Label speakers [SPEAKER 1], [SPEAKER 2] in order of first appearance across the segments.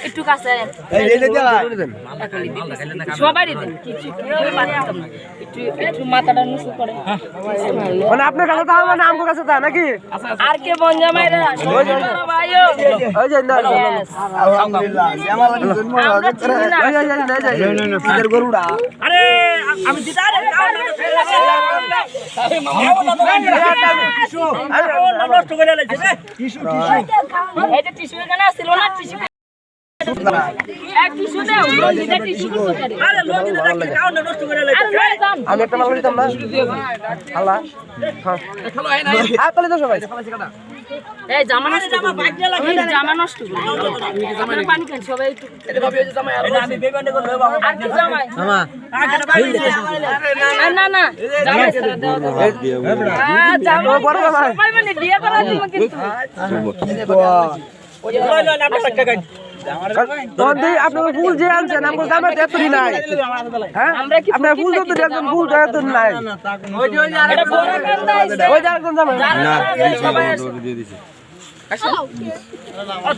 [SPEAKER 1] একটু কাছে সবাই একটু মাথাটা নিচু করে
[SPEAKER 2] মানে আপনার কাছে তো আমার নাম কাছে তা নাকি
[SPEAKER 1] আর কে বন জামাইরা ভাইও
[SPEAKER 2] ওই যে আলহামদুলিল্লাহ জামাল জন্ম হয়েছে গরুড়া
[SPEAKER 1] আরে আমি দিদা রে আরে মামা টিস্যু নষ্ট করে লাইছে রে টিস্যু এই যে টিস্যু এখানে ছিল না টিস্যু এক টিস্যু দাও লঙ্গিটা টিস্যু করে আরে লঙ্গিটা দেখে কাও নষ্ট করে লাইছে
[SPEAKER 2] আমি একটা মাল দিতাম না আল্লাহ হ্যাঁ খেলো আই না তাহলে তো সবাই
[SPEAKER 1] এই জামা নষ্ট বাইকটা লাগি জামা নষ্ট আমরা পানি খান সবাই একটু এটা ভাবি ওই যে জামা আমি বেগন্ডে করে বাবা আর কি জামাই মামা না না জামা ছেড়ে দাও হ্যাঁ জামা বড় জামাই সবাই মানে বিয়ে করা তুমি কিন্তু ওই না না আমরা টাকা গাই
[SPEAKER 2] আপনার ফুল যে আনছেন আমার জামা এতই নাই হ্যাঁ আপনার ফুল তো একদম ফুল এত নাই
[SPEAKER 1] ওই যে এটা বড় কান্দা আইছে
[SPEAKER 2] ওই যে একদম জামা
[SPEAKER 1] না দিয়ে দিছি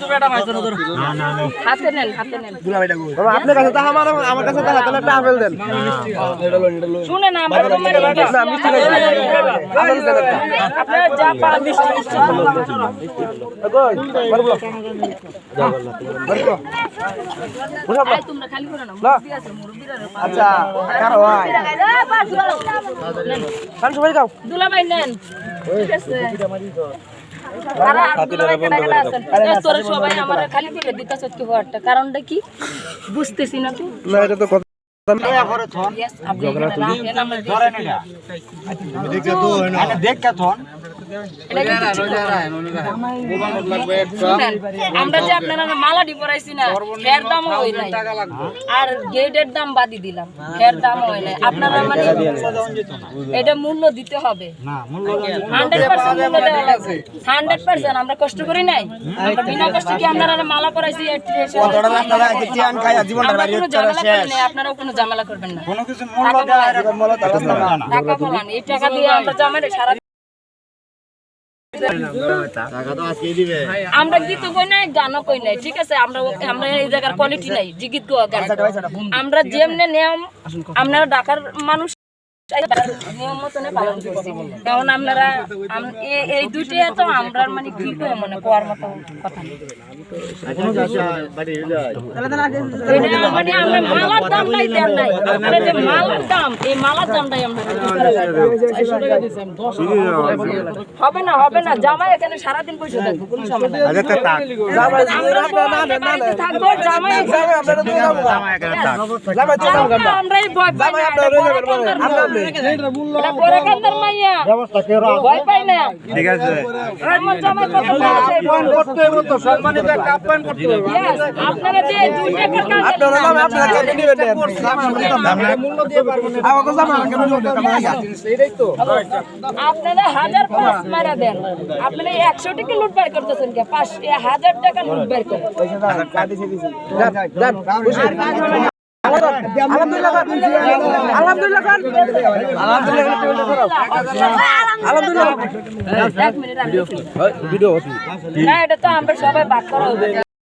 [SPEAKER 1] তুমি এটা মাইছো ধরো না হাতে নেন
[SPEAKER 2] বাবা আপনার কাছে তো আমার কাছে তো তাহলে একটা আপেল দেন
[SPEAKER 1] শুনে না আমরা তোমার
[SPEAKER 2] না মিষ্টি আপেল দেন
[SPEAKER 1] আপনারা যা পারেন মিষ্টি
[SPEAKER 2] কই বলবো
[SPEAKER 1] আই তোমরা খালি করে না মুরব্বি আছে মুরব্বিরা
[SPEAKER 2] আচ্ছা কারো ভাই খান সবাই খাও
[SPEAKER 1] দুলাভাই নেন ঠিক আছে সবাই আমার খালি করে দিতেছ কি হওয়ারটা কারণটা কি বুঝতেছি না তো
[SPEAKER 2] না এটা তো কথা
[SPEAKER 1] আমরা যে আপনারা মালাটি পরাইছি না হের দাম হয় নাই আর গেটের দাম বাদি দিলাম হের দাম হয় নাই আপনারা মানে এটা মূল্য দিতে হবে 100% মূল্য দেওয়া লাগবে 100% আমরা কষ্ট করি নাই আমরা বিনা কষ্টে কি আপনারা মালা পরাইছি আপনারাও কোনো ঝামেলা করবেন না কোনো কিছু মূল্য দেওয়া এরকম মূল্য টাকা বলান এই টাকা দিয়ে আমরা জামাইরে সারা আমরা গীত কই নাই গানও কই নাই ঠিক আছে আমরা এই জায়গার কোয়ালিটি নাই যে গীত গান আমরা যেমনে নিয়ম আপনারা ঢাকার মানুষ নিয়ম মতনে পালন করছি কারণ আপনারা এই দুইটা তো আমরা মানে কি কই মনে কোয়ার মতো কথা মানে আমরা মালার দাম নাই দেন নাই আপনারা যে মালার দাম এই মালার দামটাই আমরা হবে না জামাই এখানে সারাদিন বসে থাকবো কোনো সমস্যা আমরা এই ভয় পাই না ঠিক আছে আপনারা যে আপনারা 1000 মারা দেন আপনারা 100 টাকা লুট বের করতেছেন কি 1000 টাকা লুট বের করেন আলহামদুলিল্লাহ ভিডিও না এটা তো আমরা সবাই বাদ করা হবে